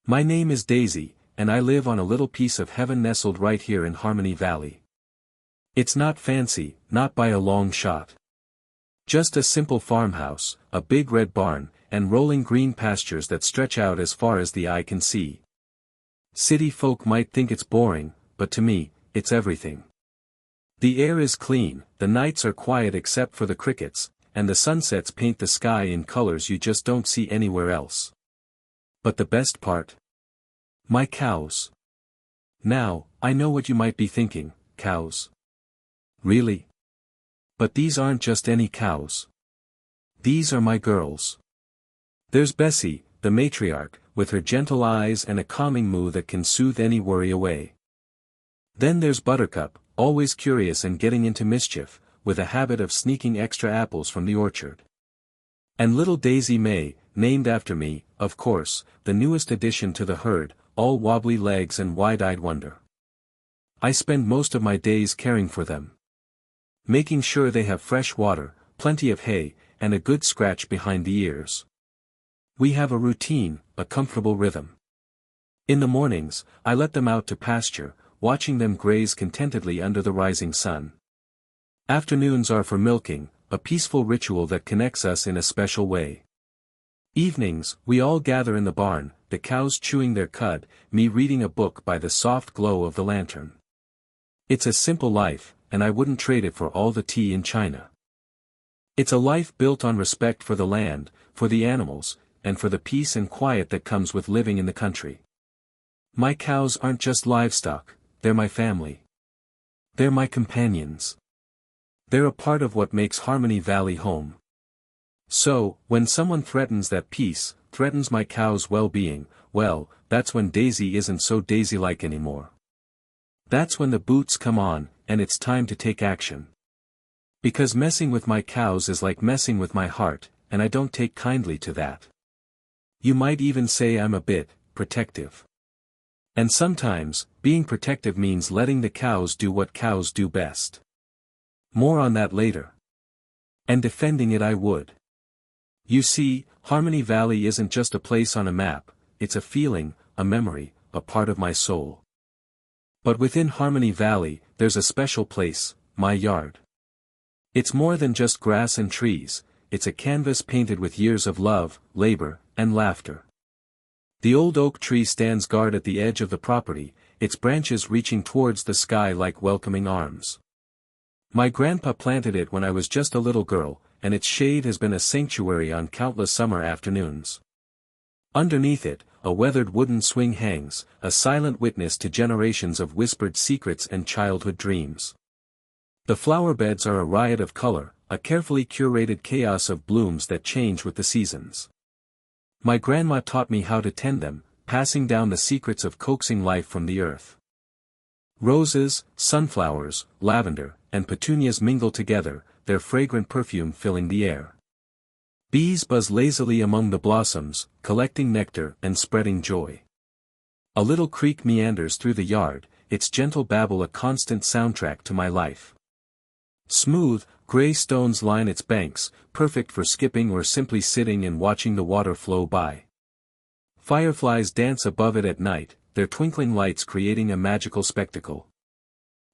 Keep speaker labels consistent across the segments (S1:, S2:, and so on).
S1: My name is Daisy, and I live on a little piece of heaven nestled right here in Harmony Valley. It's not fancy, not by a long shot. Just a simple farmhouse, a big red barn, and rolling green pastures that stretch out as far as the eye can see. City folk might think it's boring, but to me, it's everything. The air is clean, the nights are quiet except for the crickets, and the sunsets paint the sky in colors you just don't see anywhere else. But the best part? My cows. Now, I know what you might be thinking, cows. Really? But these aren't just any cows. These are my girls. There's Bessie, the matriarch, with her gentle eyes and a calming moo that can soothe any worry away. Then there's Buttercup, always curious and getting into mischief, with a habit of sneaking extra apples from the orchard. And little Daisy May, named after me, of course, the newest addition to the herd, all wobbly legs and wide-eyed wonder. I spend most of my days caring for them. Making sure they have fresh water, plenty of hay, and a good scratch behind the ears. We have a routine, a comfortable rhythm. In the mornings, I let them out to pasture, watching them graze contentedly under the rising sun. Afternoons are for milking, a peaceful ritual that connects us in a special way. Evenings, we all gather in the barn, the cows chewing their cud, me reading a book by the soft glow of the lantern. It's a simple life, and I wouldn't trade it for all the tea in China. It's a life built on respect for the land, for the animals, and for the peace and quiet that comes with living in the country. My cows aren't just livestock, they're my family. They're my companions. They're a part of what makes Harmony Valley home. So, when someone threatens that peace, threatens my cow's well-being, well, that's when Daisy isn't so Daisy-like anymore. That's when the boots come on, and it's time to take action. Because messing with my cows is like messing with my heart, and I don't take kindly to that. You might even say I'm a bit protective. And sometimes, being protective means letting the cows do what cows do best. More on that later. And defending it I would. You see, Harmony Valley isn't just a place on a map, it's a feeling, a memory, a part of my soul. But within Harmony Valley, there's a special place, my yard. It's more than just grass and trees, it's a canvas painted with years of love, labor, and laughter. The old oak tree stands guard at the edge of the property, its branches reaching towards the sky like welcoming arms. My grandpa planted it when I was just a little girl, and its shade has been a sanctuary on countless summer afternoons. Underneath it, a weathered wooden swing hangs, a silent witness to generations of whispered secrets and childhood dreams. The flower beds are a riot of color, a carefully curated chaos of blooms that change with the seasons. My grandma taught me how to tend them, passing down the secrets of coaxing life from the earth. Roses, sunflowers, lavender, and petunias mingle together, their fragrant perfume filling the air. Bees buzz lazily among the blossoms, collecting nectar and spreading joy. A little creek meanders through the yard, its gentle babble a constant soundtrack to my life. Smooth, gray stones line its banks, perfect for skipping or simply sitting and watching the water flow by. Fireflies dance above it at night, their twinkling lights creating a magical spectacle.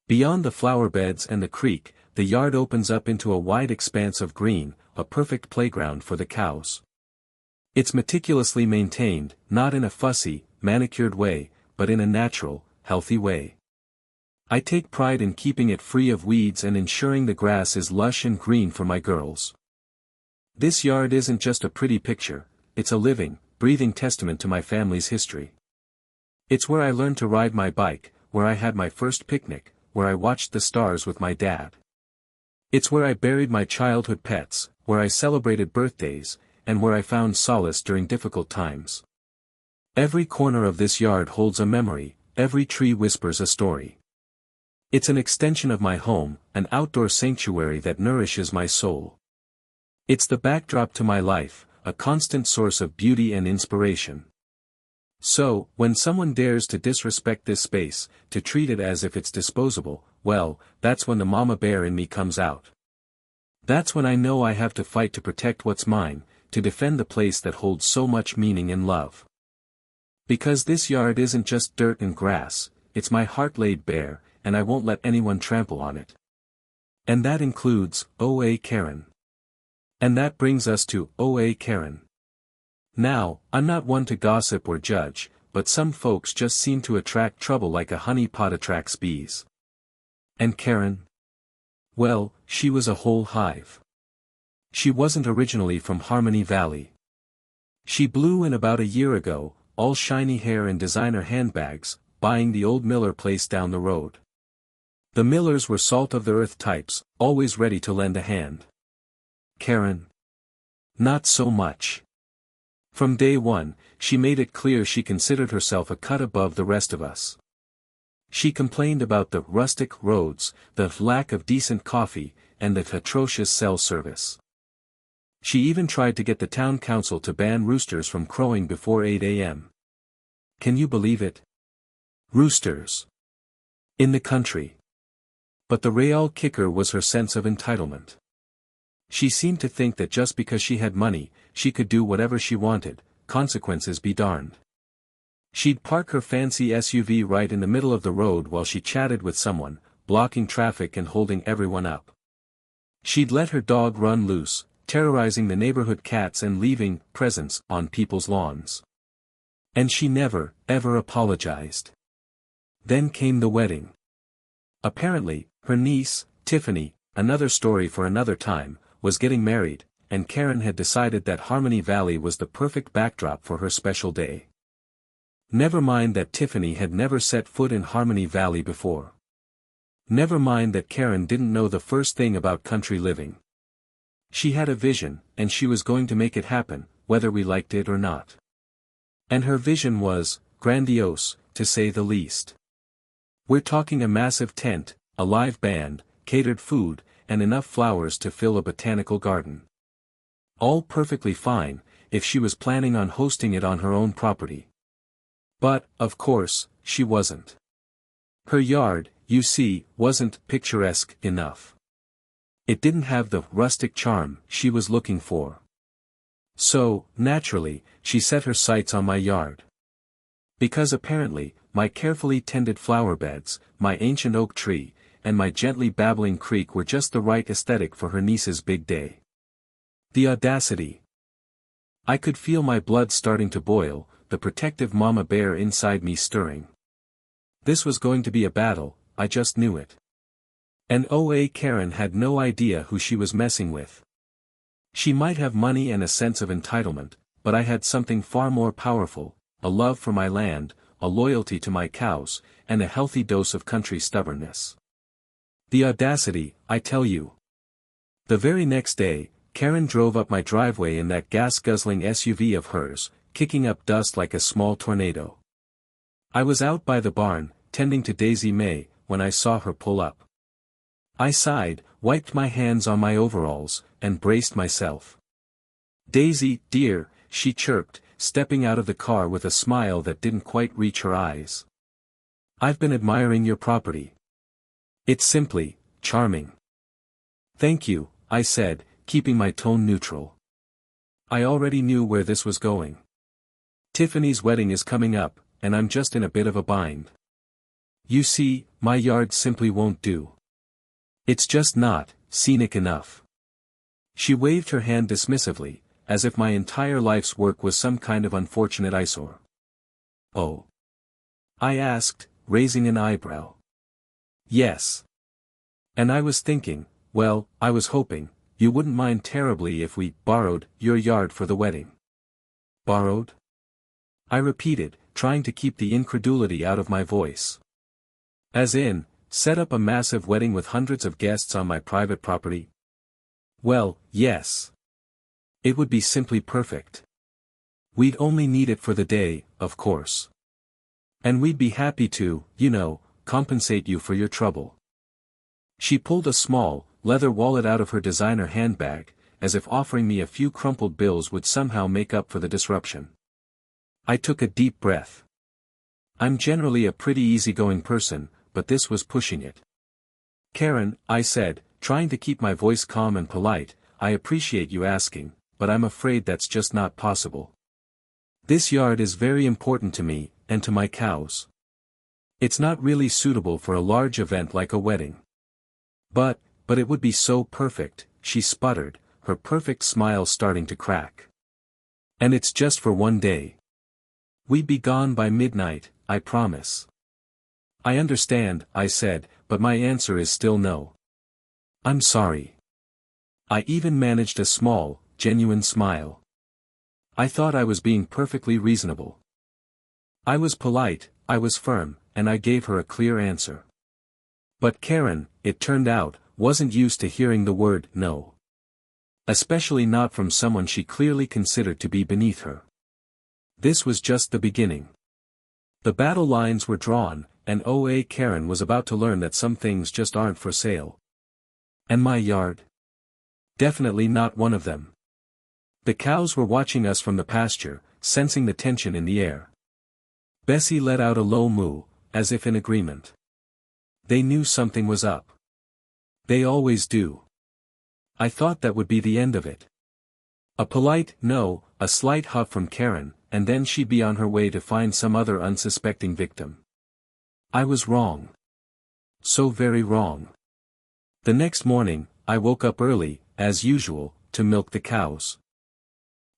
S1: Beyond the flower beds and the creek, the yard opens up into a wide expanse of green, a perfect playground for the cows. It's meticulously maintained, not in a fussy, manicured way, but in a natural, healthy way. I take pride in keeping it free of weeds and ensuring the grass is lush and green for my girls. This yard isn't just a pretty picture, it's a living, breathing testament to my family's history. It's where I learned to ride my bike, where I had my first picnic, where I watched the stars with my dad. It's where I buried my childhood pets, where I celebrated birthdays, and where I found solace during difficult times. Every corner of this yard holds a memory, every tree whispers a story. It's an extension of my home, an outdoor sanctuary that nourishes my soul. It's the backdrop to my life, a constant source of beauty and inspiration. So, when someone dares to disrespect this space, to treat it as if it's disposable, well, that's when the mama bear in me comes out. That's when I know I have to fight to protect what's mine, to defend the place that holds so much meaning and love. Because this yard isn't just dirt and grass, it's my heart laid bare, and I won't let anyone trample on it. And that includes HOA Karen. And that brings us to HOA Karen. Now, I'm not one to gossip or judge, but some folks just seem to attract trouble like a honey pot attracts bees. And Karen? Well, she was a whole hive. She wasn't originally from Harmony Valley. She blew in about a year ago, all shiny hair and designer handbags, buying the old Miller place down the road. The Millers were salt-of-the-earth types, always ready to lend a hand. Karen? Not so much. From day one, she made it clear she considered herself a cut above the rest of us. She complained about the rustic roads, the lack of decent coffee, and the atrocious cell service. She even tried to get the town council to ban roosters from crowing before 8 a.m. Can you believe it? Roosters. In the country. But the real kicker was her sense of entitlement. She seemed to think that just because she had money, she could do whatever she wanted, consequences be darned. She'd park her fancy SUV right in the middle of the road while she chatted with someone, blocking traffic and holding everyone up. She'd let her dog run loose, terrorizing the neighborhood cats and leaving presents on people's lawns. And she never, ever apologized. Then came the wedding. Apparently, her niece, Tiffany, another story for another time, was getting married, and Karen had decided that Harmony Valley was the perfect backdrop for her special day. Never mind that Tiffany had never set foot in Harmony Valley before. Never mind that Karen didn't know the first thing about country living. She had a vision, and she was going to make it happen, whether we liked it or not. And her vision was grandiose, to say the least. We're talking a massive tent, a live band, catered food, and enough flowers to fill a botanical garden. All perfectly fine, if she was planning on hosting it on her own property. But, of course, she wasn't. Her yard, you see, wasn't picturesque enough. It didn't have the rustic charm she was looking for. So, naturally, she set her sights on my yard. Because apparently, my carefully tended flower beds, my ancient oak tree, and my gently babbling creek were just the right aesthetic for her niece's big day. The audacity! I could feel my blood starting to boil, the protective mama bear inside me stirring. This was going to be a battle, I just knew it. And HOA Karen had no idea who she was messing with. She might have money and a sense of entitlement, but I had something far more powerful, a love for my land, a loyalty to my cows, and a healthy dose of country stubbornness. The audacity, I tell you. The very next day, Karen drove up my driveway in that gas-guzzling SUV of hers, kicking up dust like a small tornado. I was out by the barn, tending to Daisy May, when I saw her pull up. I sighed, wiped my hands on my overalls, and braced myself. "Daisy, dear," she chirped, stepping out of the car with a smile that didn't quite reach her eyes. "I've been admiring your property. It's simply charming." "Thank you," I said, keeping my tone neutral. I already knew where this was going. Tiffany's wedding is coming up, and I'm just in a bit of a bind. You see, my yard simply won't do. It's just not scenic enough. She waved her hand dismissively, as if my entire life's work was some kind of unfortunate eyesore. "Oh?" I asked, raising an eyebrow. "Yes. And I was thinking, well, I was hoping, you wouldn't mind terribly if we borrowed your yard for the wedding." "Borrowed?" I repeated, trying to keep the incredulity out of my voice. "As in, set up a massive wedding with hundreds of guests on my private property?" "Well, yes. It would be simply perfect. We'd only need it for the day, of course. And we'd be happy to, compensate you for your trouble." She pulled a small, leather wallet out of her designer handbag, as if offering me a few crumpled bills would somehow make up for the disruption. I took a deep breath. I'm generally a pretty easygoing person, but this was pushing it. "Karen," I said, trying to keep my voice calm and polite, "I appreciate you asking, but I'm afraid that's just not possible." This yard is very important to me, and to my cows. It's not really suitable for a large event like a wedding. But it would be so perfect," she sputtered, her perfect smile starting to crack. "And it's just for one day. We'd be gone by midnight, I promise." "I understand," I said, "but my answer is still no. I'm sorry." I even managed a small, genuine smile. I thought I was being perfectly reasonable. I was polite, I was firm, and I gave her a clear answer. But Karen, it turned out, wasn't used to hearing the word no. Especially not from someone she clearly considered to be beneath her. This was just the beginning. The battle lines were drawn, and HOA Karen was about to learn that some things just aren't for sale. And my yard? Definitely not one of them. The cows were watching us from the pasture, sensing the tension in the air. Bessie let out a low moo, as if in agreement. They knew something was up. They always do. I thought that would be the end of it. A polite no, a slight huff from Karen, and then she'd be on her way to find some other unsuspecting victim. I was wrong. So very wrong. The next morning, I woke up early, as usual, to milk the cows.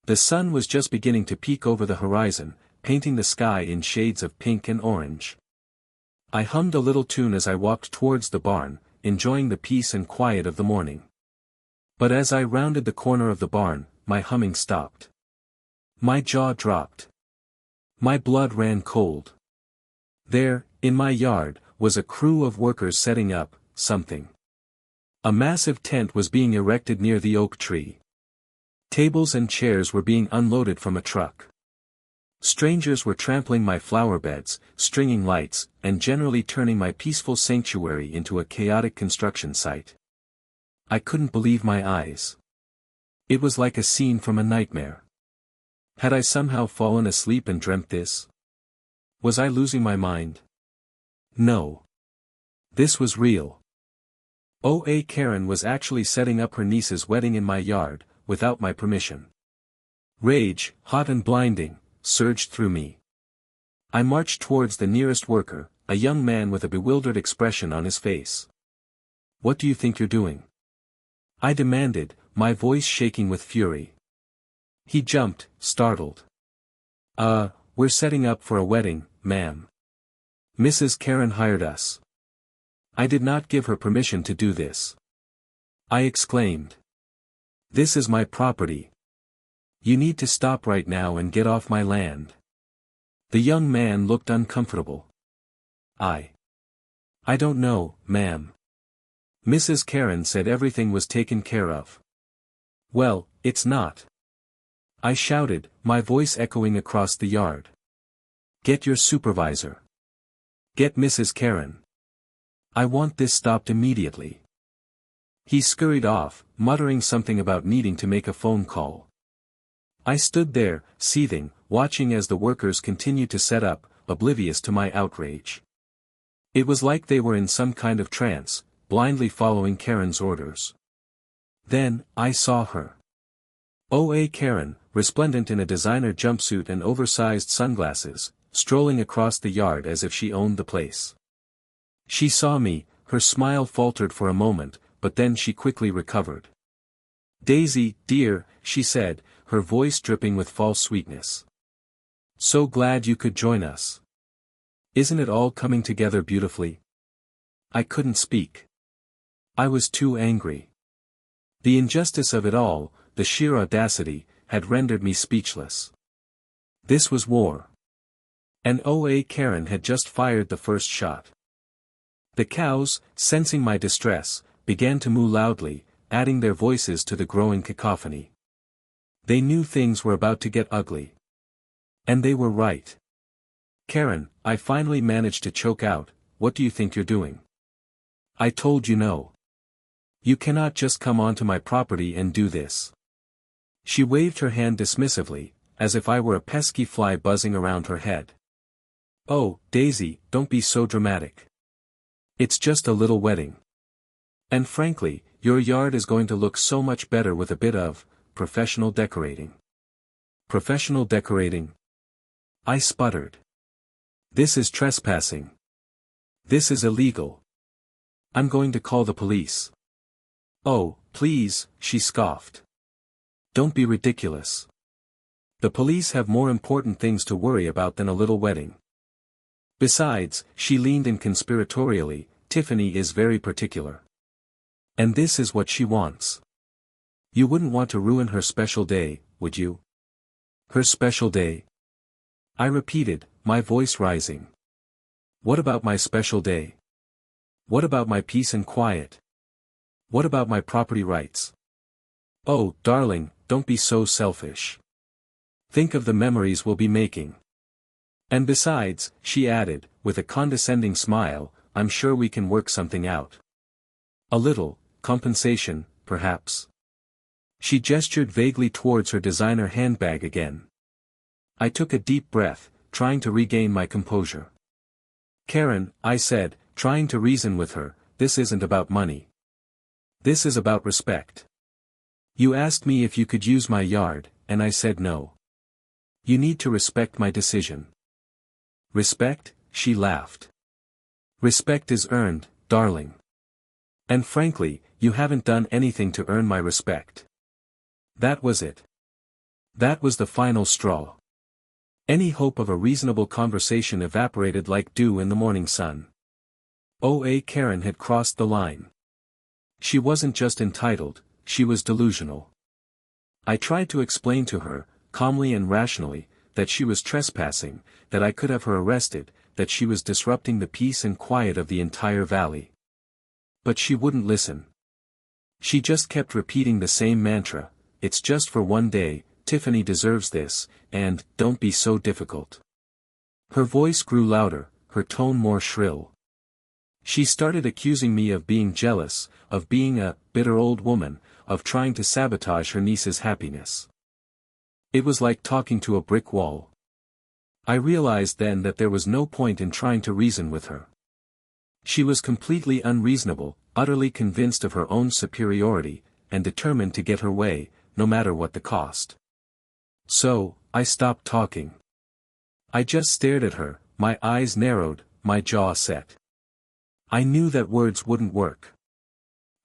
S1: The sun was just beginning to peek over the horizon, painting the sky in shades of pink and orange. I hummed a little tune as I walked towards the barn, enjoying the peace and quiet of the morning. But as I rounded the corner of the barn, my humming stopped. My jaw dropped. My blood ran cold. There, in my yard, was a crew of workers setting up something. A massive tent was being erected near the oak tree. Tables and chairs were being unloaded from a truck. Strangers were trampling my flower beds, stringing lights, and generally turning my peaceful sanctuary into a chaotic construction site. I couldn't believe my eyes. It was like a scene from a nightmare. Had I somehow fallen asleep and dreamt this? Was I losing my mind? No. This was real. HOA Karen was actually setting up her niece's wedding in my yard, without my permission. Rage, hot and blinding, surged through me. I marched towards the nearest worker, a young man with a bewildered expression on his face. "What do you think you're doing?" I demanded, my voice shaking with fury. He jumped, startled. We're setting up for a wedding, ma'am. Mrs. Karen hired us. I did not give her permission to do this. I exclaimed. This is my property. You need to stop right now and get off my land. The young man looked uncomfortable. I don't know, ma'am. Mrs. Karen said everything was taken care of. Well, it's not. I shouted, my voice echoing across the yard. Get your supervisor. Get Mrs. Karen. I want this stopped immediately. He scurried off, muttering something about needing to make a phone call. I stood there, seething, watching as the workers continued to set up, oblivious to my outrage. It was like they were in some kind of trance, blindly following Karen's orders. Then, I saw her. HOA Karen, resplendent in a designer jumpsuit and oversized sunglasses, strolling across the yard as if she owned the place. She saw me, her smile faltered for a moment, but then she quickly recovered. Daisy, dear, she said, her voice dripping with false sweetness. So glad you could join us. Isn't it all coming together beautifully? I couldn't speak. I was too angry. The injustice of it all, the sheer audacity, had rendered me speechless. This was war. And HOA Karen had just fired the first shot. The cows, sensing my distress, began to moo loudly, adding their voices to the growing cacophony. They knew things were about to get ugly. And they were right. Karen, I finally managed to choke out, what do you think you're doing? I told you no. You cannot just come onto my property and do this. She waved her hand dismissively, as if I were a pesky fly buzzing around her head. Oh, Daisy, don't be so dramatic. It's just a little wedding. And frankly, your yard is going to look so much better with a bit of professional decorating. Professional decorating? I sputtered. This is trespassing. This is illegal. I'm going to call the police. Oh, please, she scoffed. Don't be ridiculous. The police have more important things to worry about than a little wedding. Besides, she leaned in conspiratorially, Tiffany is very particular. And this is what she wants. You wouldn't want to ruin her special day, would you? Her special day? I repeated, my voice rising. What about my special day? What about my peace and quiet? What about my property rights? Oh, darling, don't be so selfish. Think of the memories we'll be making. And besides, she added, with a condescending smile, I'm sure we can work something out. A little compensation, perhaps. She gestured vaguely towards her designer handbag again. I took a deep breath, trying to regain my composure. Karen, I said, trying to reason with her, this isn't about money. This is about respect. You asked me if you could use my yard, and I said no. You need to respect my decision. Respect? She laughed. Respect is earned, darling. And frankly, you haven't done anything to earn my respect. That was it. That was the final straw. Any hope of a reasonable conversation evaporated like dew in the morning sun. HOA Karen had crossed the line. She wasn't just entitled, she was delusional. I tried to explain to her, calmly and rationally, that she was trespassing, that I could have her arrested, that she was disrupting the peace and quiet of the entire valley. But she wouldn't listen. She just kept repeating the same mantra, it's just for one day, Tiffany deserves this, and, don't be so difficult. Her voice grew louder, her tone more shrill. She started accusing me of being jealous, of being a bitter old woman, of trying to sabotage her niece's happiness. It was like talking to a brick wall. I realized then that there was no point in trying to reason with her. She was completely unreasonable, utterly convinced of her own superiority, and determined to get her way, no matter what the cost. So, I stopped talking. I just stared at her, my eyes narrowed, my jaw set. I knew that words wouldn't work.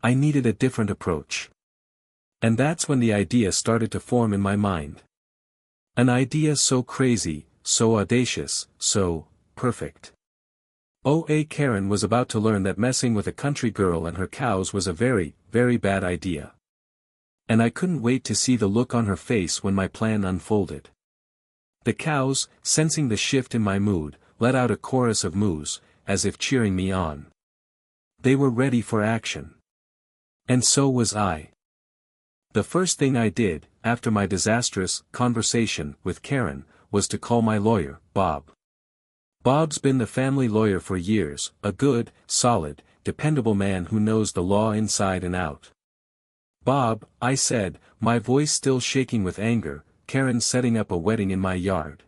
S1: I needed a different approach. And that's when the idea started to form in my mind. An idea so crazy, so audacious, so perfect. HOA Karen was about to learn that messing with a country girl and her cows was a very, very bad idea. And I couldn't wait to see the look on her face when my plan unfolded. The cows, sensing the shift in my mood, let out a chorus of moos, as if cheering me on. They were ready for action. And so was I. The first thing I did, after my disastrous conversation with Karen, was to call my lawyer, Bob. Bob's been the family lawyer for years, a good, solid, dependable man who knows the law inside and out. Bob, I said, my voice still shaking with anger, Karen's setting up a wedding in my yard.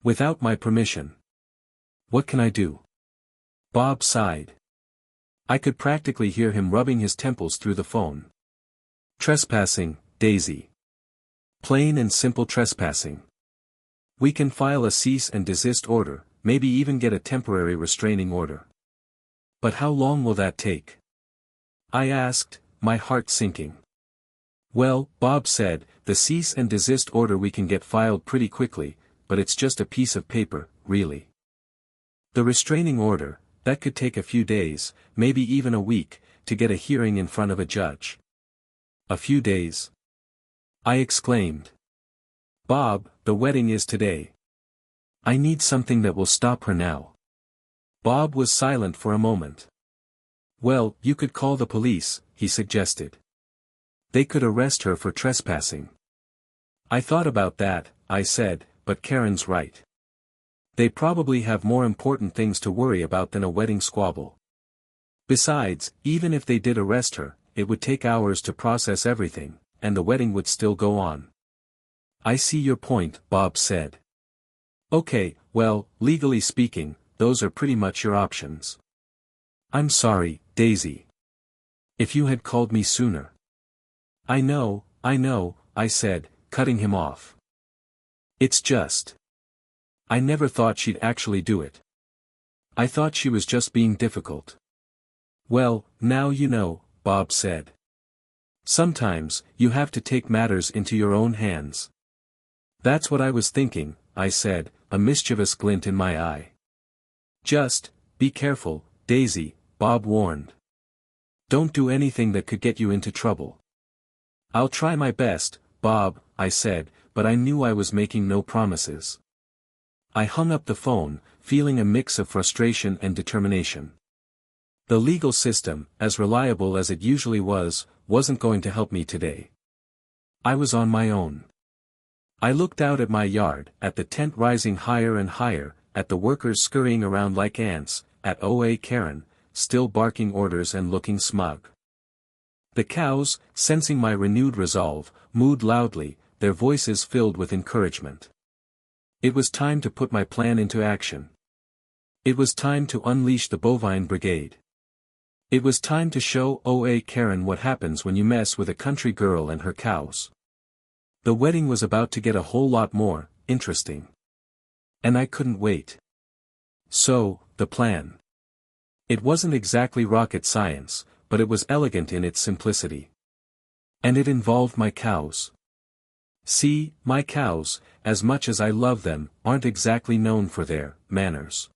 S1: Without my permission. What can I do? Bob sighed. I could practically hear him rubbing his temples through the phone. Trespassing, Daisy. Plain and simple trespassing. We can file a cease and desist order, maybe even get a temporary restraining order. But how long will that take? I asked, my heart sinking. Well, Bob said, the cease and desist order we can get filed pretty quickly, but it's just a piece of paper, really. The restraining order, that could take a few days, maybe even a week, to get a hearing in front of a judge. A few days? I exclaimed. Bob, the wedding is today. I need something that will stop her now. Bob was silent for a moment. Well, you could call the police, he suggested. They could arrest her for trespassing. I thought about that, I said, but Karen's right. They probably have more important things to worry about than a wedding squabble. Besides, even if they did arrest her, it would take hours to process everything, and the wedding would still go on. I see your point, Bob said. Okay, well, legally speaking, those are pretty much your options. I'm sorry, Daisy. If you had called me sooner. I know, I said, cutting him off. It's just. I never thought she'd actually do it. I thought she was just being difficult. Well, now you know, Bob said. Sometimes, you have to take matters into your own hands. That's what I was thinking, I said, a mischievous glint in my eye. Just, be careful, Daisy, Bob warned. Don't do anything that could get you into trouble. I'll try my best, Bob, I said, but I knew I was making no promises. I hung up the phone, feeling a mix of frustration and determination. The legal system, as reliable as it usually was, wasn't going to help me today. I was on my own. I looked out at my yard, at the tent rising higher and higher, at the workers scurrying around like ants, at HOA Karen, still barking orders and looking smug. The cows, sensing my renewed resolve, mooed loudly, their voices filled with encouragement. It was time to put my plan into action. It was time to unleash the bovine brigade. It was time to show HOA Karen what happens when you mess with a country girl and her cows. The wedding was about to get a whole lot more interesting. And I couldn't wait. So, the plan. It wasn't exactly rocket science, but it was elegant in its simplicity. And it involved my cows. See, my cows, as much as I love them, aren't exactly known for their manners.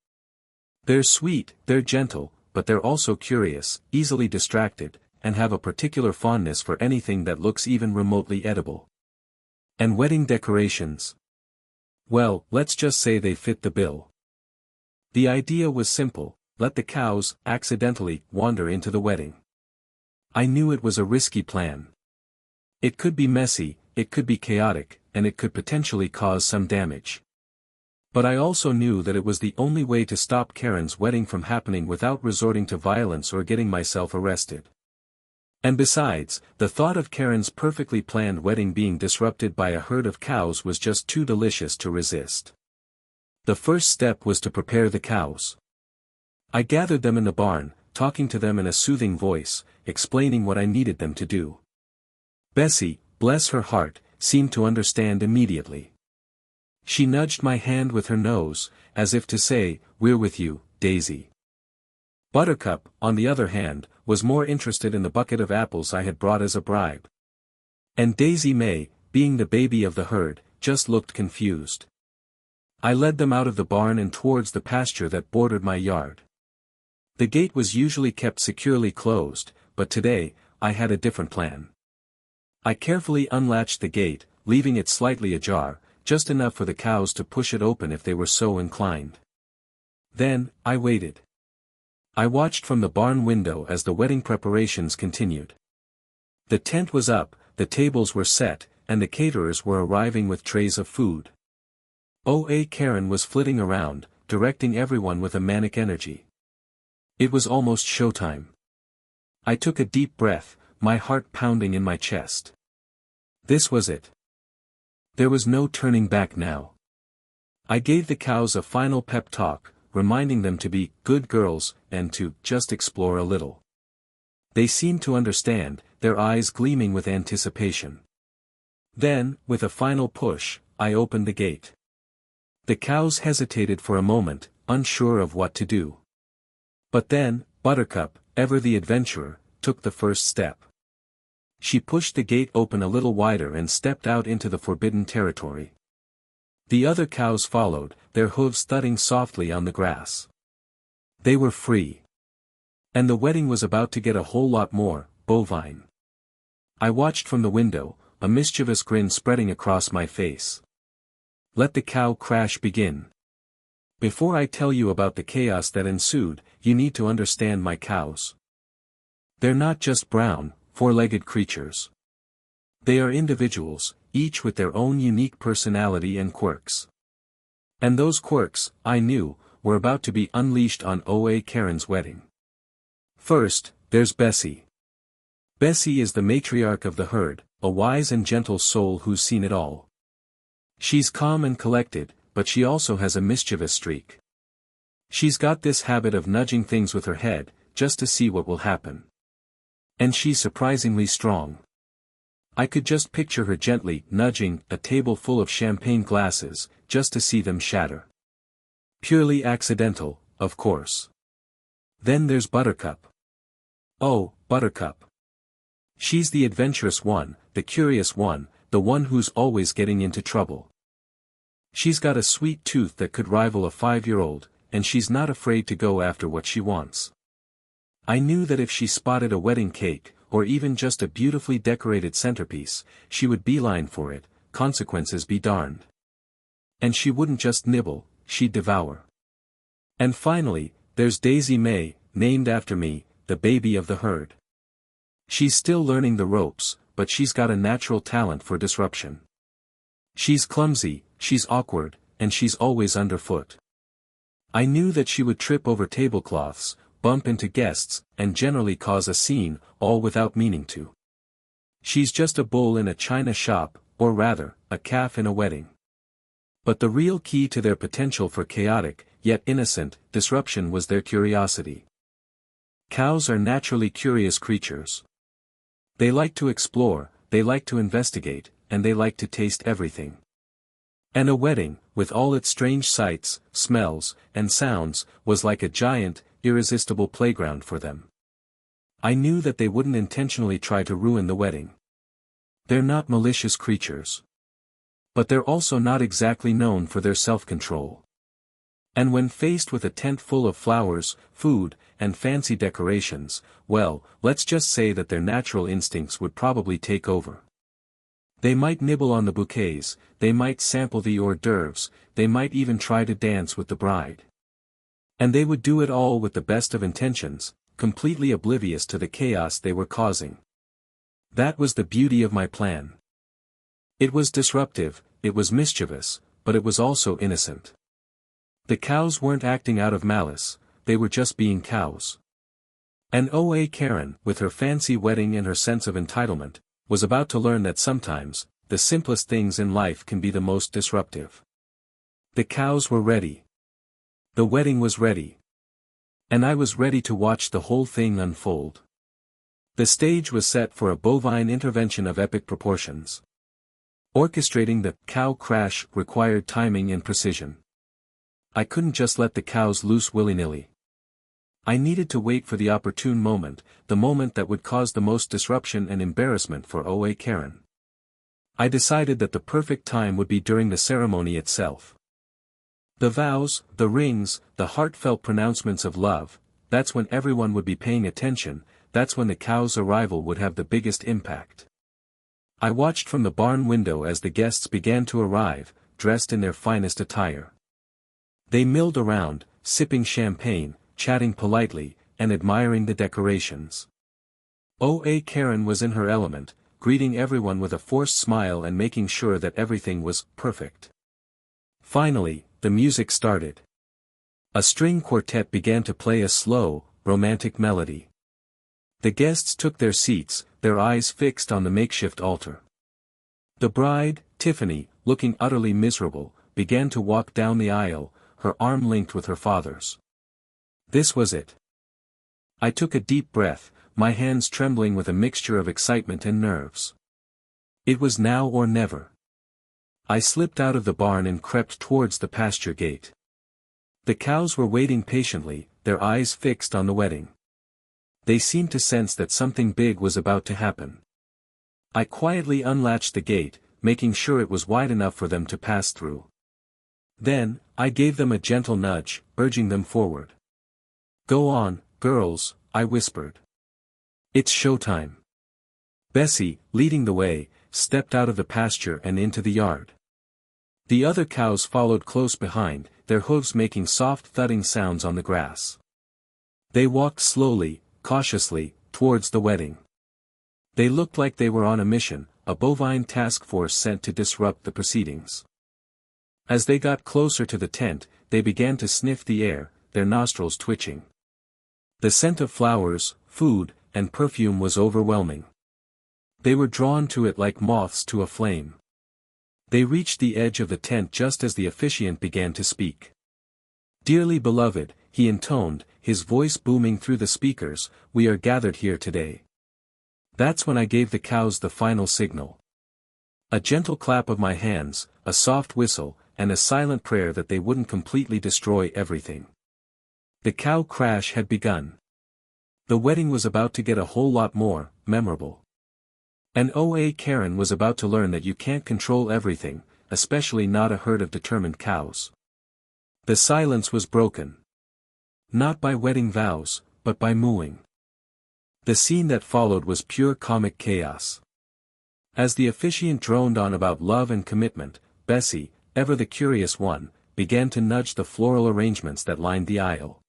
S1: They're sweet, they're gentle, but they're also curious, easily distracted, and have a particular fondness for anything that looks even remotely edible. And wedding decorations? Well, let's just say they fit the bill. The idea was simple: let the cows, accidentally, wander into the wedding. I knew it was a risky plan. It could be messy, it could be chaotic, and it could potentially cause some damage. But I also knew that it was the only way to stop Karen's wedding from happening without resorting to violence or getting myself arrested. And besides, the thought of Karen's perfectly planned wedding being disrupted by a herd of cows was just too delicious to resist. The first step was to prepare the cows. I gathered them in the barn, talking to them in a soothing voice, explaining what I needed them to do. Bessie, bless her heart, seemed to understand immediately. She nudged my hand with her nose, as if to say, "We're with you, Daisy." Buttercup, on the other hand, was more interested in the bucket of apples I had brought as a bribe. And Daisy May, being the baby of the herd, just looked confused. I led them out of the barn and towards the pasture that bordered my yard. The gate was usually kept securely closed, but today, I had a different plan. I carefully unlatched the gate, leaving it slightly ajar, just enough for the cows to push it open if they were so inclined. Then, I waited. I watched from the barn window as the wedding preparations continued. The tent was up, the tables were set, and the caterers were arriving with trays of food. HOA Karen was flitting around, directing everyone with a manic energy. It was almost showtime. I took a deep breath, my heart pounding in my chest. This was it. There was no turning back now. I gave the cows a final pep talk, reminding them to be good girls, and to just explore a little. They seemed to understand, their eyes gleaming with anticipation. Then, with a final push, I opened the gate. The cows hesitated for a moment, unsure of what to do. But then, Buttercup, ever the adventurer, took the first step. She pushed the gate open a little wider and stepped out into the forbidden territory. The other cows followed, their hooves thudding softly on the grass. They were free. And the wedding was about to get a whole lot more bovine. I watched from the window, a mischievous grin spreading across my face. Let the cow crash begin. Before I tell you about the chaos that ensued, you need to understand my cows. They're not just brown, four-legged creatures. They are individuals, each with their own unique personality and quirks. And those quirks, I knew, were about to be unleashed on HOA Karen's wedding. First, there's Bessie. Bessie is the matriarch of the herd, a wise and gentle soul who's seen it all. She's calm and collected, but she also has a mischievous streak. She's got this habit of nudging things with her head, just to see what will happen. And she's surprisingly strong. I could just picture her gently nudging a table full of champagne glasses, just to see them shatter. Purely accidental, of course. Then there's Buttercup. Oh, Buttercup. She's the adventurous one, the curious one, the one who's always getting into trouble. She's got a sweet tooth that could rival a 5-year-old, and she's not afraid to go after what she wants. I knew that if she spotted a wedding cake, or even just a beautifully decorated centerpiece, she would beeline for it, consequences be darned. And she wouldn't just nibble, she'd devour. And finally, there's Daisy May, named after me, the baby of the herd. She's still learning the ropes, but she's got a natural talent for disruption. She's clumsy, she's awkward, and she's always underfoot. I knew that she would trip over tablecloths, bump into guests, and generally cause a scene, all without meaning to. She's just a bull in a china shop, or rather, a calf in a wedding. But the real key to their potential for chaotic, yet innocent, disruption was their curiosity. Cows are naturally curious creatures. They like to explore, they like to investigate, and they like to taste everything. And a wedding, with all its strange sights, smells, and sounds, was like a giant, irresistible playground for them. I knew that they wouldn't intentionally try to ruin the wedding. They're not malicious creatures. But they're also not exactly known for their self-control. And when faced with a tent full of flowers, food, and fancy decorations, well, let's just say that their natural instincts would probably take over. They might nibble on the bouquets, they might sample the hors d'oeuvres, they might even try to dance with the bride. And they would do it all with the best of intentions, completely oblivious to the chaos they were causing. That was the beauty of my plan. It was disruptive, it was mischievous, but it was also innocent. The cows weren't acting out of malice, they were just being cows. And HOA Karen, with her fancy wedding and her sense of entitlement, was about to learn that sometimes, the simplest things in life can be the most disruptive. The cows were ready. The wedding was ready. And I was ready to watch the whole thing unfold. The stage was set for a bovine intervention of epic proportions. Orchestrating the cow crash required timing and precision. I couldn't just let the cows loose willy-nilly. I needed to wait for the opportune moment, the moment that would cause the most disruption and embarrassment for HOA Karen. I decided that the perfect time would be during the ceremony itself. The vows, the rings, the heartfelt pronouncements of love, that's when everyone would be paying attention, that's when the cows' arrival would have the biggest impact. I watched from the barn window as the guests began to arrive, dressed in their finest attire. They milled around, sipping champagne, chatting politely, and admiring the decorations. HOA Karen was in her element, greeting everyone with a forced smile and making sure that everything was perfect. Finally, the music started. A string quartet began to play a slow, romantic melody. The guests took their seats, their eyes fixed on the makeshift altar. The bride, Tiffany, looking utterly miserable, began to walk down the aisle, her arm linked with her father's. This was it. I took a deep breath, my hands trembling with a mixture of excitement and nerves. It was now or never. I slipped out of the barn and crept towards the pasture gate. The cows were waiting patiently, their eyes fixed on the wedding. They seemed to sense that something big was about to happen. I quietly unlatched the gate, making sure it was wide enough for them to pass through. Then, I gave them a gentle nudge, urging them forward. "Go on, girls," I whispered. "It's showtime." Bessie, leading the way, stepped out of the pasture and into the yard. The other cows followed close behind, their hooves making soft thudding sounds on the grass. They walked slowly, cautiously, towards the wedding. They looked like they were on a mission, a bovine task force sent to disrupt the proceedings. As they got closer to the tent, they began to sniff the air, their nostrils twitching. The scent of flowers, food, and perfume was overwhelming. They were drawn to it like moths to a flame. They reached the edge of the tent just as the officiant began to speak. "Dearly beloved," he intoned, his voice booming through the speakers, "we are gathered here today." That's when I gave the cows the final signal. A gentle clap of my hands, a soft whistle, and a silent prayer that they wouldn't completely destroy everything. The cow crash had begun. The wedding was about to get a whole lot more memorable. And HOA Karen was about to learn that you can't control everything, especially not a herd of determined cows. The silence was broken. Not by wedding vows, but by mooing. The scene that followed was pure comic chaos. As the officiant droned on about love and commitment, Bessie, ever the curious one, began to nudge the floral arrangements that lined the aisle.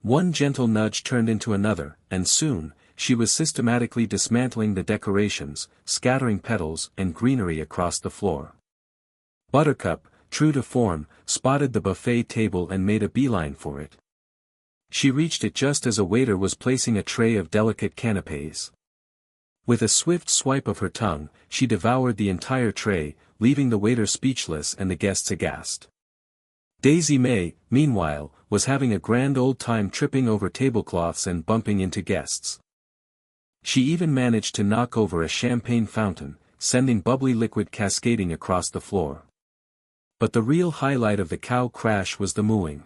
S1: One gentle nudge turned into another, and soon, she was systematically dismantling the decorations, scattering petals and greenery across the floor. Buttercup, true to form, spotted the buffet table and made a beeline for it. She reached it just as a waiter was placing a tray of delicate canapés. With a swift swipe of her tongue, she devoured the entire tray, leaving the waiter speechless and the guests aghast. Daisy May, meanwhile, was having a grand old time tripping over tablecloths and bumping into guests. She even managed to knock over a champagne fountain, sending bubbly liquid cascading across the floor. But the real highlight of the cow crash was the mooing.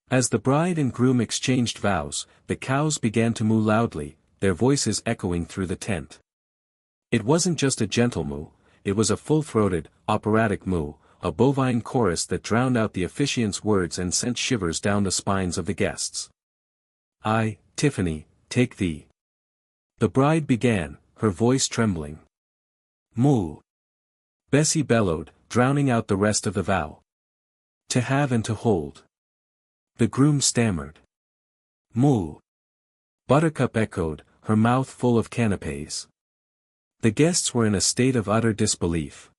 S1: As the bride and groom exchanged vows, the cows began to moo loudly, their voices echoing through the tent. It wasn't just a gentle moo, it was a full-throated, operatic moo, a bovine chorus that drowned out the officiant's words and sent shivers down the spines of the guests. "I, Tiffany, take thee." The bride began, her voice trembling. "Moo." Bessie bellowed, drowning out the rest of the vow. "To have and to hold." The groom stammered. "Moo." Buttercup echoed, her mouth full of canapés. The guests were in a state of utter disbelief.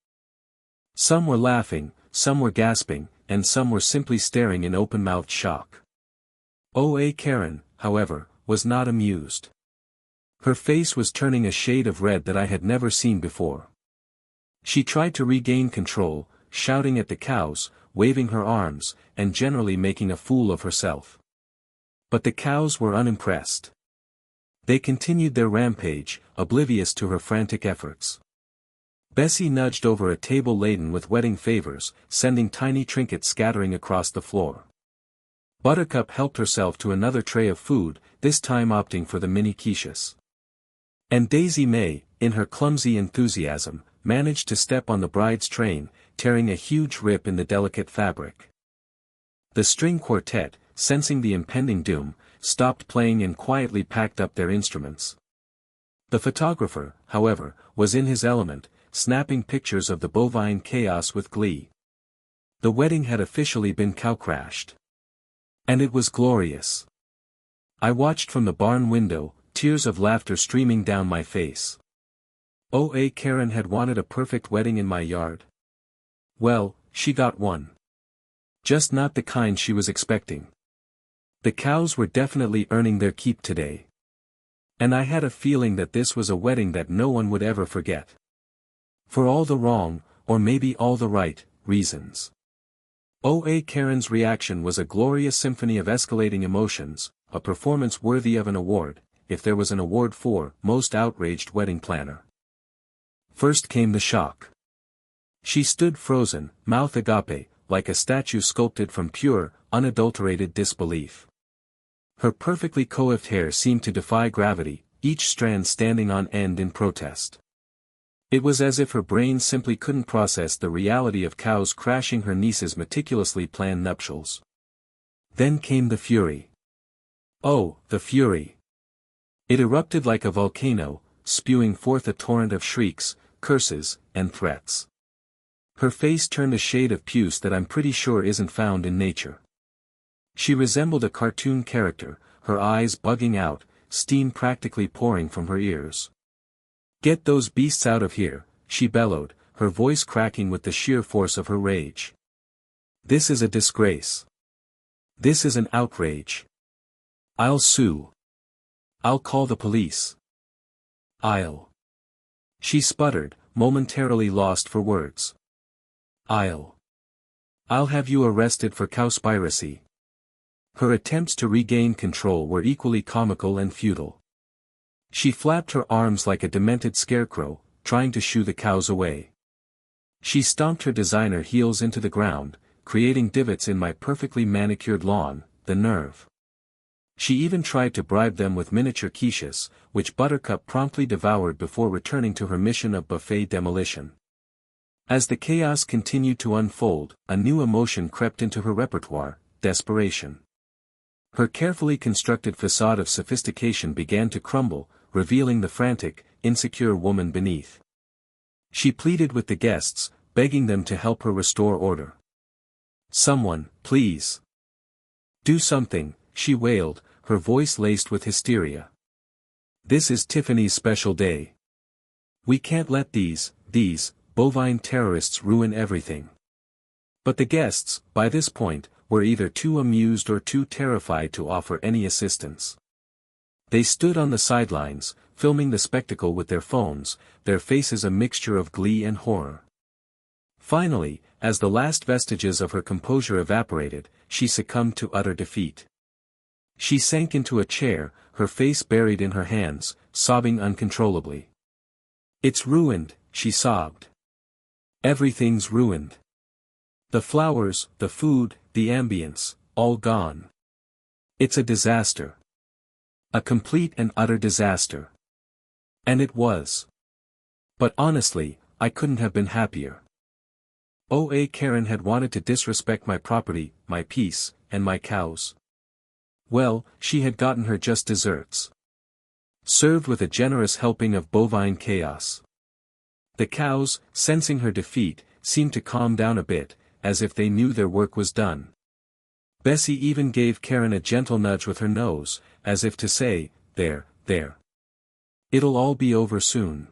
S1: Some were laughing, some were gasping, and some were simply staring in open-mouthed shock. HOA Karen, however, was not amused. Her face was turning a shade of red that I had never seen before. She tried to regain control, shouting at the cows, waving her arms, and generally making a fool of herself. But the cows were unimpressed. They continued their rampage, oblivious to her frantic efforts. Bessie nudged over a table laden with wedding favors, sending tiny trinkets scattering across the floor. Buttercup helped herself to another tray of food, this time opting for the mini quiches. And Daisy May, in her clumsy enthusiasm, managed to step on the bride's train, tearing a huge rip in the delicate fabric. The string quartet, sensing the impending doom, stopped playing and quietly packed up their instruments. The photographer, however, was in his element, snapping pictures of the bovine chaos with glee. The wedding had officially been cow-crashed. And it was glorious. I watched from the barn window, tears of laughter streaming down my face. HOA Karen had wanted a perfect wedding in my yard. Well, she got one. Just not the kind she was expecting. The cows were definitely earning their keep today. And I had a feeling that this was a wedding that no one would ever forget. For all the wrong, or maybe all the right, reasons. HOA Karen's reaction was a glorious symphony of escalating emotions, a performance worthy of an award, if there was an award for Most Outraged Wedding Planner. First came the shock. She stood frozen, mouth agape, like a statue sculpted from pure, unadulterated disbelief. Her perfectly coiffed hair seemed to defy gravity, each strand standing on end in protest. It was as if her brain simply couldn't process the reality of cows crashing her niece's meticulously planned nuptials. Then came the fury. Oh, the fury! It erupted like a volcano, spewing forth a torrent of shrieks, curses, and threats. Her face turned a shade of puce that I'm pretty sure isn't found in nature. She resembled a cartoon character, her eyes bugging out, steam practically pouring from her ears. "Get those beasts out of here," she bellowed, her voice cracking with the sheer force of her rage. "This is a disgrace. This is an outrage. I'll sue. I'll call the police. I'll..." She sputtered, momentarily lost for words. I'll have you arrested for cowspiracy." Her attempts to regain control were equally comical and futile. She flapped her arms like a demented scarecrow, trying to shoo the cows away. She stomped her designer heels into the ground, creating divots in my perfectly manicured lawn. The nerve. She even tried to bribe them with miniature quiches, which Buttercup promptly devoured before returning to her mission of buffet demolition. As the chaos continued to unfold, a new emotion crept into her repertoire: desperation. Her carefully constructed facade of sophistication began to crumble, revealing the frantic, insecure woman beneath. She pleaded with the guests, begging them to help her restore order. "Someone, please. Do something," she wailed, her voice laced with hysteria. "This is Tiffany's special day. We can't let these bovine terrorists ruin everything." But the guests, by this point, were either too amused or too terrified to offer any assistance. They stood on the sidelines, filming the spectacle with their phones, their faces a mixture of glee and horror. Finally, as the last vestiges of her composure evaporated, she succumbed to utter defeat. She sank into a chair, her face buried in her hands, sobbing uncontrollably. "It's ruined," she sobbed. "Everything's ruined. The flowers, the food, the ambience, all gone. It's a disaster. A complete and utter disaster." And it was. But honestly, I couldn't have been happier. HOA Karen had wanted to disrespect my property, my peace, and my cows. Well, she had gotten her just desserts. Served with a generous helping of bovine chaos. The cows, sensing her defeat, seemed to calm down a bit, as if they knew their work was done. Bessie even gave Karen a gentle nudge with her nose, as if to say, there. It'll all be over soon."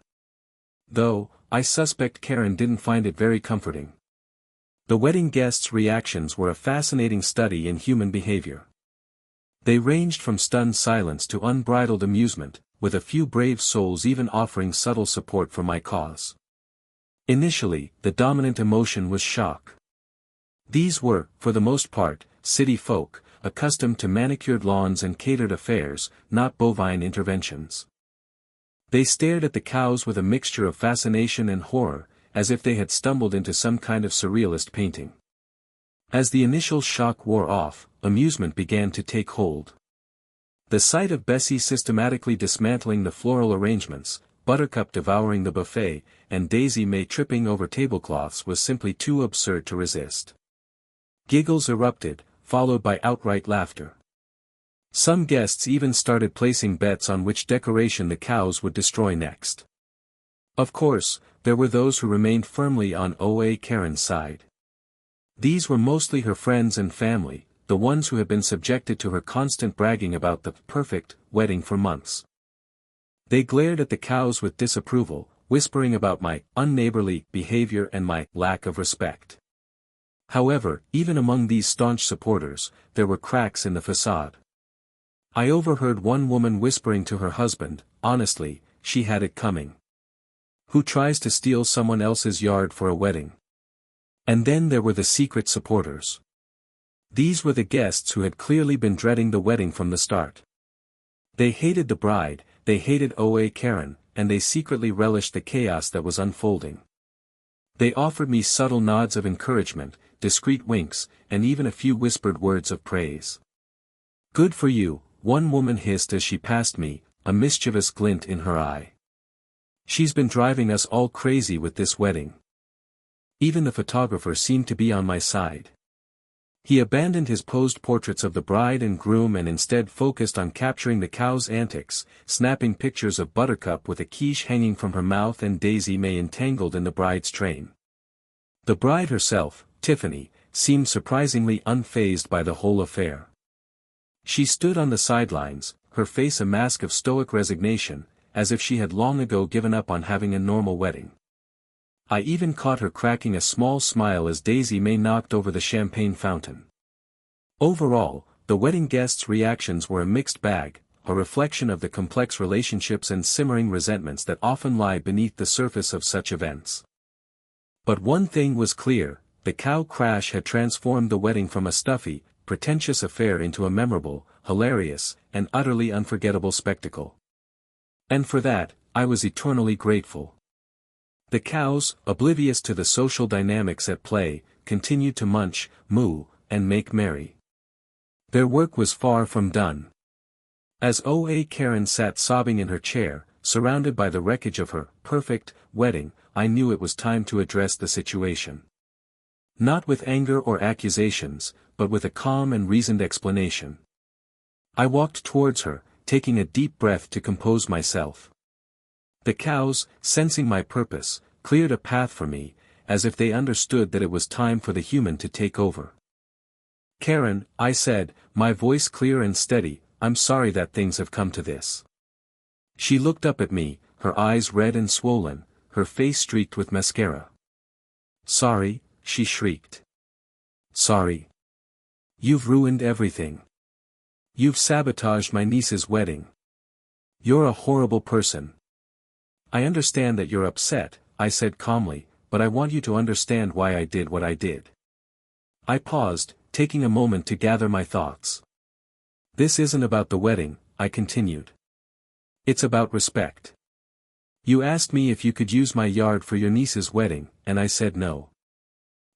S1: Though, I suspect Karen didn't find it very comforting. The wedding guests' reactions were a fascinating study in human behavior. They ranged from stunned silence to unbridled amusement, with a few brave souls even offering subtle support for my cause. Initially, the dominant emotion was shock. These were, for the most part, city folk, accustomed to manicured lawns and catered affairs, not bovine interventions. They stared at the cows with a mixture of fascination and horror, as if they had stumbled into some kind of surrealist painting. As the initial shock wore off, amusement began to take hold. The sight of Bessie systematically dismantling the floral arrangements, Buttercup devouring the buffet, and Daisy May tripping over tablecloths was simply too absurd to resist. Giggles erupted, followed by outright laughter. Some guests even started placing bets on which decoration the cows would destroy next. Of course, there were those who remained firmly on HOA Karen's side. These were mostly her friends and family, the ones who had been subjected to her constant bragging about the perfect wedding for months. They glared at the cows with disapproval, whispering about my unneighborly behavior and my lack of respect. However, even among these staunch supporters, there were cracks in the facade. I overheard one woman whispering to her husband, honestly, she had it coming. Who tries to steal someone else's yard for a wedding? And then there were the secret supporters. These were the guests who had clearly been dreading the wedding from the start. They hated the bride, they hated HOA Karen, and they secretly relished the chaos that was unfolding. They offered me subtle nods of encouragement, discreet winks, and even a few whispered words of praise. "Good for you," one woman hissed as she passed me, a mischievous glint in her eye. "She's been driving us all crazy with this wedding." Even the photographer seemed to be on my side. He abandoned his posed portraits of the bride and groom and instead focused on capturing the cows' antics, snapping pictures of Buttercup with a quiche hanging from her mouth and Daisy May entangled in the bride's train. The bride herself, Tiffany, seemed surprisingly unfazed by the whole affair. She stood on the sidelines, her face a mask of stoic resignation, as if she had long ago given up on having a normal wedding. I even caught her cracking a small smile as Daisy May knocked over the champagne fountain. Overall, the wedding guests' reactions were a mixed bag, a reflection of the complex relationships and simmering resentments that often lie beneath the surface of such events. But one thing was clear, the cow crash had transformed the wedding from a stuffy, pretentious affair into a memorable, hilarious, and utterly unforgettable spectacle. And for that, I was eternally grateful. The cows, oblivious to the social dynamics at play, continued to munch, moo, and make merry. Their work was far from done. As HOA Karen sat sobbing in her chair, surrounded by the wreckage of her perfect wedding, I knew it was time to address the situation. Not with anger or accusations, but with a calm and reasoned explanation. I walked towards her, taking a deep breath to compose myself. The cows, sensing my purpose, cleared a path for me, as if they understood that it was time for the human to take over. "Karen," I said, my voice clear and steady, "I'm sorry that things have come to this." She looked up at me, her eyes red and swollen, her face streaked with mascara. "Sorry," she shrieked. "Sorry. You've ruined everything. You've sabotaged my niece's wedding. You're a horrible person." "I understand that you're upset," I said calmly, "but I want you to understand why I did what I did." I paused, taking a moment to gather my thoughts. "This isn't about the wedding," I continued. "It's about respect. You asked me if you could use my yard for your niece's wedding, and I said no.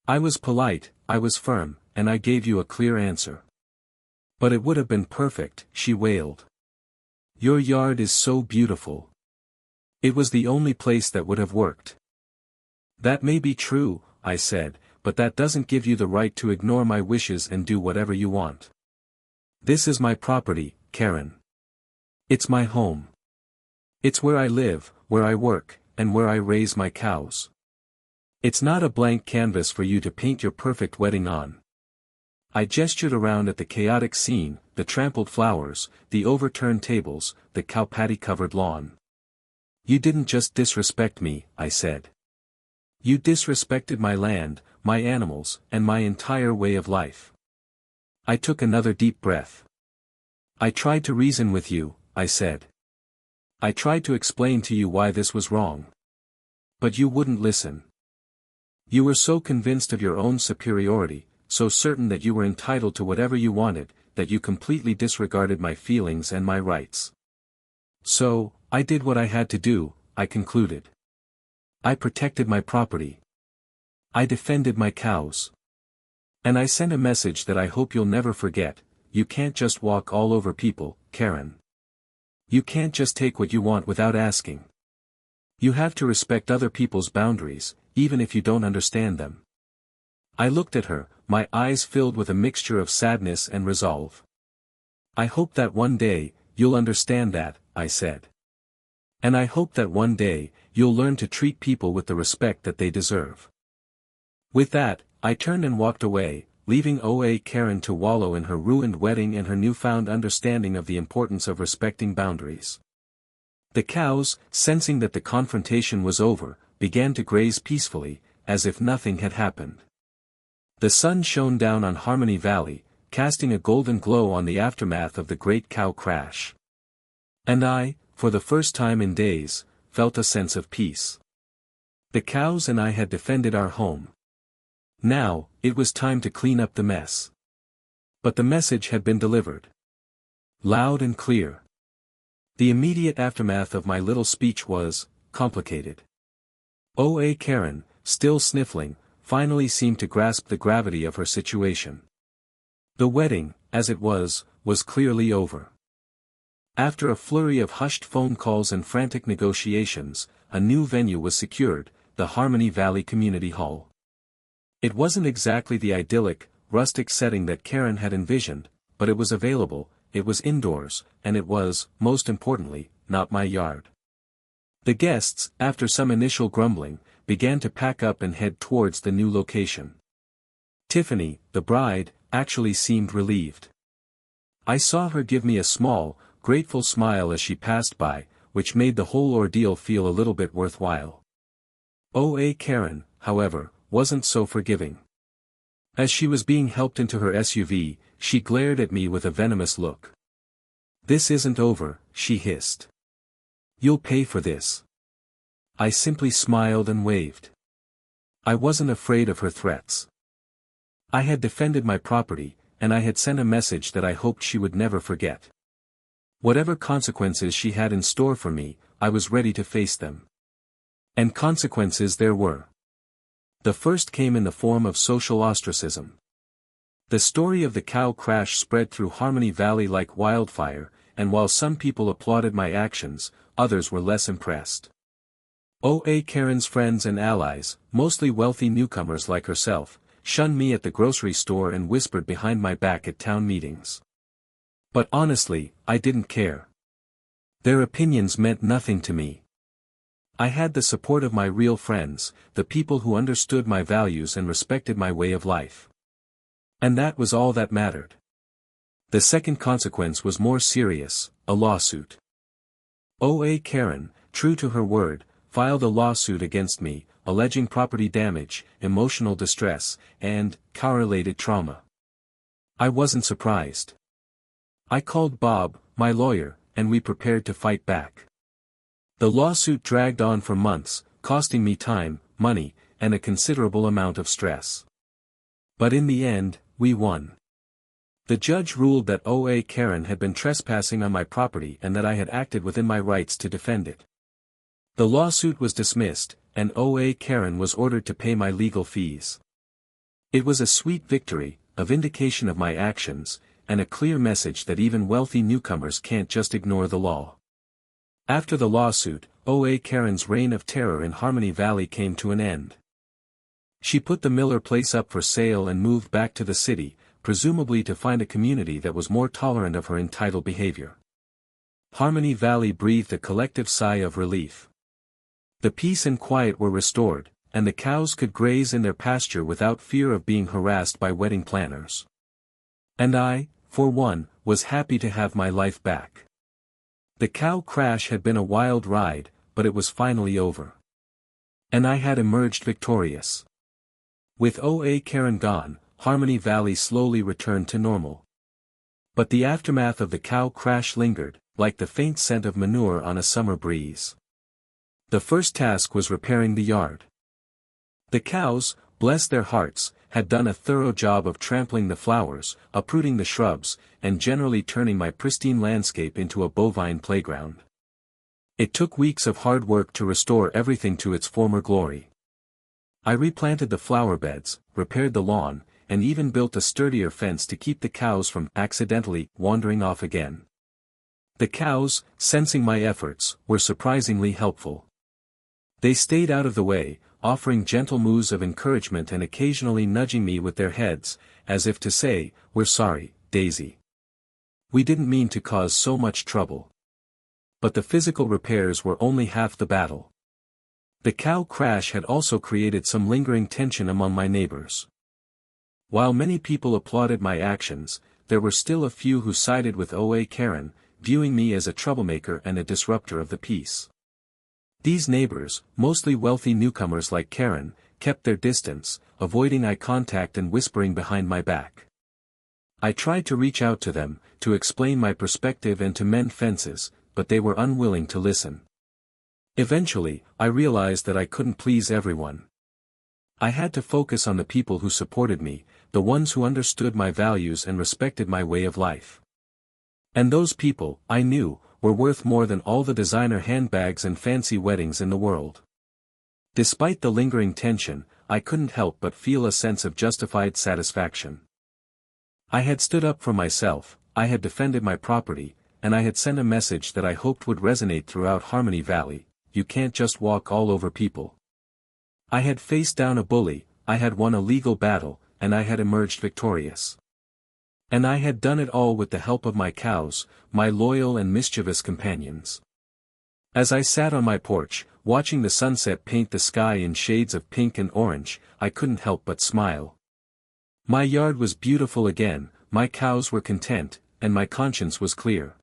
S1: I was polite, I was firm, and I gave you a clear answer." "But it would have been perfect," she wailed. "Your yard is so beautiful. It was the only place that would have worked." "That may be true," I said, "but that doesn't give you the right to ignore my wishes and do whatever you want. This is my property, Karen. It's my home. It's where I live, where I work, and where I raise my cows. It's not a blank canvas for you to paint your perfect wedding on." I gestured around at the chaotic scene, the trampled flowers, the overturned tables, the cow patty-covered lawn. "You didn't just disrespect me," I said. "You disrespected my land, my animals, and my entire way of life." I took another deep breath. "I tried to reason with you," I said. "I tried to explain to you why this was wrong. But you wouldn't listen. You were so convinced of your own superiority, so certain that you were entitled to whatever you wanted, that you completely disregarded my feelings and my rights. So, I did what I had to do," I concluded. "I protected my property. I defended my cows. And I sent a message that I hope you'll never forget: you can't just walk all over people, Karen. You can't just take what you want without asking. You have to respect other people's boundaries, even if you don't understand them." I looked at her, my eyes filled with a mixture of sadness and resolve. "I hope that one day, you'll understand that," I said. "And I hope that one day, you'll learn to treat people with the respect that they deserve." With that, I turned and walked away, leaving HOA Karen to wallow in her ruined wedding and her newfound understanding of the importance of respecting boundaries. The cows, sensing that the confrontation was over, began to graze peacefully, as if nothing had happened. The sun shone down on Harmony Valley, casting a golden glow on the aftermath of the great cow crash. And I, for the first time in days, felt a sense of peace. The cows and I had defended our home. Now, it was time to clean up the mess. But the message had been delivered. Loud and clear. The immediate aftermath of my little speech was complicated. HOA Karen, still sniffling, finally seemed to grasp the gravity of her situation. The wedding, as it was clearly over. After a flurry of hushed phone calls and frantic negotiations, a new venue was secured, the Harmony Valley Community Hall. It wasn't exactly the idyllic, rustic setting that Karen had envisioned, but it was available, it was indoors, and it was, most importantly, not my yard. The guests, after some initial grumbling, began to pack up and head towards the new location. Tiffany, the bride, actually seemed relieved. I saw her give me a small, grateful smile as she passed by, which made the whole ordeal feel a little bit worthwhile. HOA Karen, however, wasn't so forgiving. As she was being helped into her SUV, she glared at me with a venomous look. "This isn't over," she hissed. "You'll pay for this." I simply smiled and waved. I wasn't afraid of her threats. I had defended my property, and I had sent a message that I hoped she would never forget. Whatever consequences she had in store for me, I was ready to face them. And consequences there were. The first came in the form of social ostracism. The story of the cow crash spread through Harmony Valley like wildfire, and while some people applauded my actions, others were less impressed. HOA Karen's friends and allies, mostly wealthy newcomers like herself, shunned me at the grocery store and whispered behind my back at town meetings. But honestly, I didn't care. Their opinions meant nothing to me. I had the support of my real friends, the people who understood my values and respected my way of life. And that was all that mattered. The second consequence was more serious, a lawsuit. HOA Karen, true to her word, filed a lawsuit against me, alleging property damage, emotional distress, and car-related trauma. I wasn't surprised. I called Bob, my lawyer, and we prepared to fight back. The lawsuit dragged on for months, costing me time, money, and a considerable amount of stress. But in the end, we won. The judge ruled that HOA Karen had been trespassing on my property and that I had acted within my rights to defend it. The lawsuit was dismissed, and HOA Karen was ordered to pay my legal fees. It was a sweet victory, a vindication of my actions, and a clear message that even wealthy newcomers can't just ignore the law. After the lawsuit, HOA Karen's reign of terror in Harmony Valley came to an end. She put the Miller place up for sale and moved back to the city, presumably to find a community that was more tolerant of her entitled behavior. Harmony Valley breathed a collective sigh of relief. The peace and quiet were restored, and the cows could graze in their pasture without fear of being harassed by wedding planners. And I, for one, was happy to have my life back. The cow crash had been a wild ride, but it was finally over. And I had emerged victorious. With HOA Karen gone, Harmony Valley slowly returned to normal. But the aftermath of the cow crash lingered, like the faint scent of manure on a summer breeze. The first task was repairing the yard. The cows, bless their hearts, had done a thorough job of trampling the flowers, uprooting the shrubs, and generally turning my pristine landscape into a bovine playground. It took weeks of hard work to restore everything to its former glory. I replanted the flower beds, repaired the lawn, and even built a sturdier fence to keep the cows from accidentally wandering off again. The cows, sensing my efforts, were surprisingly helpful. They stayed out of the way, offering gentle moos of encouragement and occasionally nudging me with their heads, as if to say, "We're sorry, Daisy. We didn't mean to cause so much trouble." But the physical repairs were only half the battle. The cow crash had also created some lingering tension among my neighbors. While many people applauded my actions, there were still a few who sided with HOA Karen, viewing me as a troublemaker and a disruptor of the peace. These neighbors, mostly wealthy newcomers like Karen, kept their distance, avoiding eye contact and whispering behind my back. I tried to reach out to them, to explain my perspective and to mend fences, but they were unwilling to listen. Eventually, I realized that I couldn't please everyone. I had to focus on the people who supported me, the ones who understood my values and respected my way of life. And those people, I knew, were worth more than all the designer handbags and fancy weddings in the world. Despite the lingering tension, I couldn't help but feel a sense of justified satisfaction. I had stood up for myself, I had defended my property, and I had sent a message that I hoped would resonate throughout Harmony Valley: you can't just walk all over people. I had faced down a bully, I had won a legal battle, and I had emerged victorious. And I had done it all with the help of my cows, my loyal and mischievous companions. As I sat on my porch, watching the sunset paint the sky in shades of pink and orange, I couldn't help but smile. My yard was beautiful again, my cows were content, and my conscience was clear.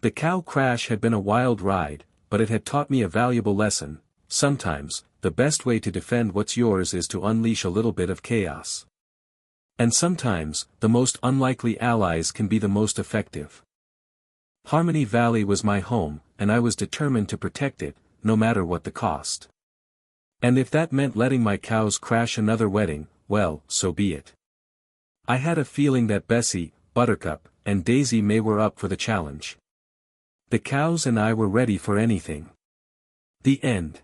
S1: The cow crash had been a wild ride, but it had taught me a valuable lesson: sometimes, the best way to defend what's yours is to unleash a little bit of chaos. And sometimes, the most unlikely allies can be the most effective. Harmony Valley was my home, and I was determined to protect it, no matter what the cost. And if that meant letting my cows crash another wedding, well, so be it. I had a feeling that Bessie, Buttercup, and Daisy May were up for the challenge. The cows and I were ready for anything. The end.